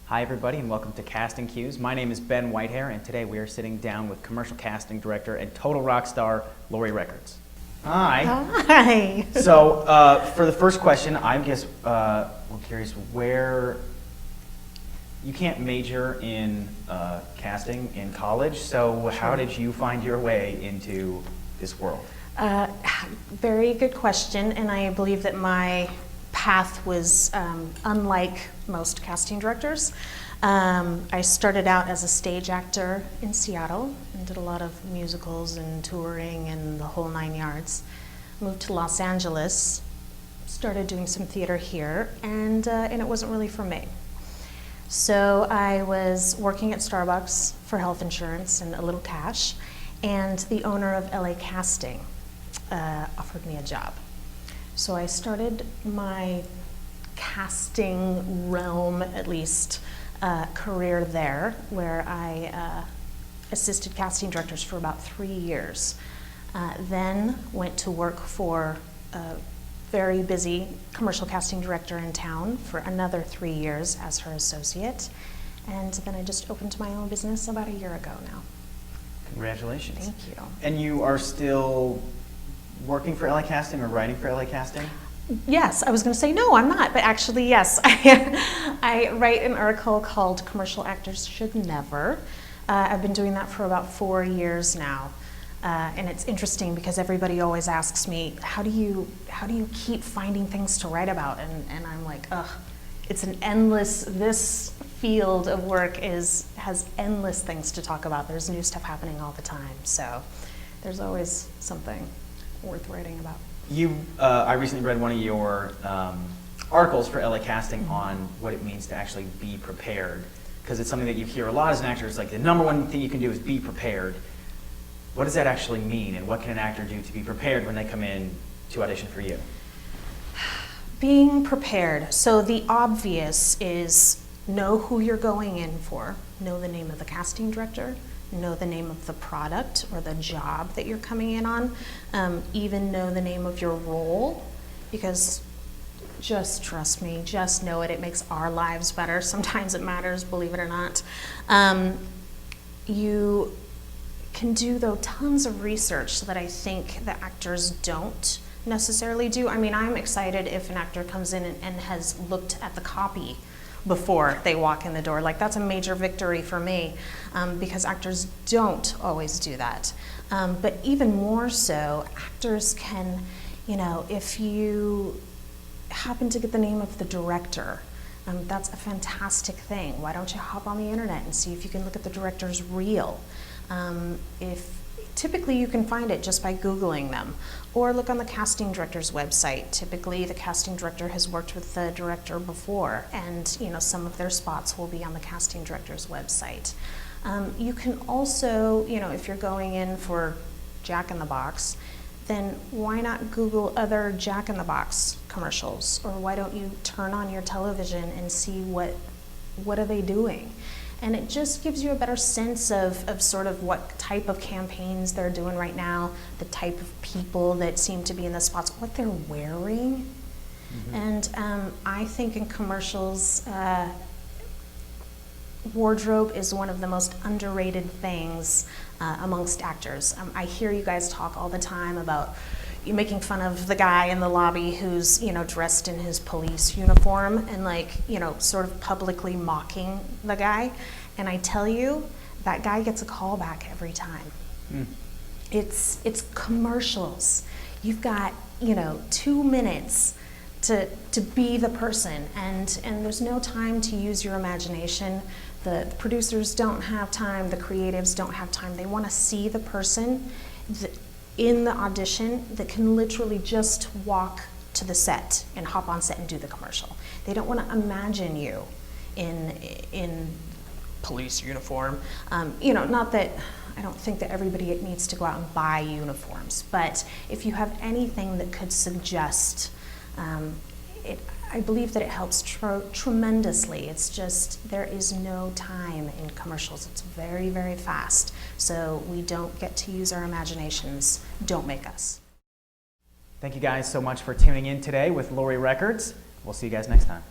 Hi everybody and welcome to Casting Cues. My name is Ben Whitehair and today we are sitting down with commercial casting director and total rock star Laurie Records. Hi. Hi. So for the first question, I'm just curious where you can't major in casting in college, so how did you find your way into this world? Very good question, and I believe that my path was unlike most casting directors. I started out as a stage actor in Seattle and did a lot of musicals and touring and the whole 9 yards. Moved to Los Angeles, started doing some theater here, and it wasn't really for me. So I was working at Starbucks for health insurance and a little cash, and the owner of LA Casting offered me a job. So I started my casting realm, at least, career there, where I assisted casting directors for about 3 years. Then went to work for a very busy commercial casting director in town for another 3 years as her associate. And then I just opened my own business about a year ago now. Congratulations. Thank you. And you are still working for LA Casting or writing for LA Casting? Yes, I was going to say no, I'm not, but actually yes. I write an article called Commercial Actors Should Never. I've been doing that for about 4 years now. And it's interesting because everybody always asks me, how do you keep finding things to write about? And I'm like, ugh, it's an endless, this field of work has endless things to talk about. There's new stuff happening all the time. So there's always something worth writing about. I recently read one of your articles for LA Casting on what it means to actually be prepared, because it's something that you hear a lot as an actor. It's like the number one thing you can do is be prepared. What does that actually mean, and what can an actor do to be prepared when they come in to audition for you? Being prepared. So the obvious is know who you're going in for, know the name of the casting director, know the name of the product or the job that you're coming in on, even know the name of your role, because just trust me, just know it. It makes our lives better. Sometimes it matters, believe it or not. You can do, though, tons of research that I think that actors don't necessarily do. I mean, I'm excited if an actor comes in and has looked at the copy before they walk in the door. Like, that's a major victory for me, because actors don't always do that. But even more so, actors can, if you happen to get the name of the director, that's a fantastic thing. Why don't you hop on the internet and see if you can look at the director's reel? Typically you can find it just by Googling them, or look on the casting director's website. Typically the casting director has worked with the director before, and some of their spots will be on the casting director's website. You can also, if you're going in for Jack in the Box, then why not Google other Jack in the Box commercials? Or why don't you turn on your television and see what are they doing? And it just gives you a better sense of sort of what type of campaigns they're doing right now, the type of people that seem to be in the spots, what they're wearing. And I think in commercials, wardrobe is one of the most underrated things amongst actors. I hear you guys talk all the time about you making fun of the guy in the lobby who's dressed in his police uniform and sort of publicly mocking the guy. And I tell you, that guy gets a call back every time. It's commercials. You've got 2 minutes to be the person, and there's no time to use your imagination. The producers don't have time, the creatives don't have time. They want to see the person in the audition that can literally just walk to the set and hop on set and do the commercial. They don't want to imagine you in police uniform. Not that I don't think that everybody needs to go out and buy uniforms, but if you have anything that could suggest I believe that it helps tremendously. It's just, there is no time in commercials. It's very, very fast. So we don't get to use our imaginations. Don't make us. Thank you guys so much for tuning in today with Laurie Records. We'll see you guys next time.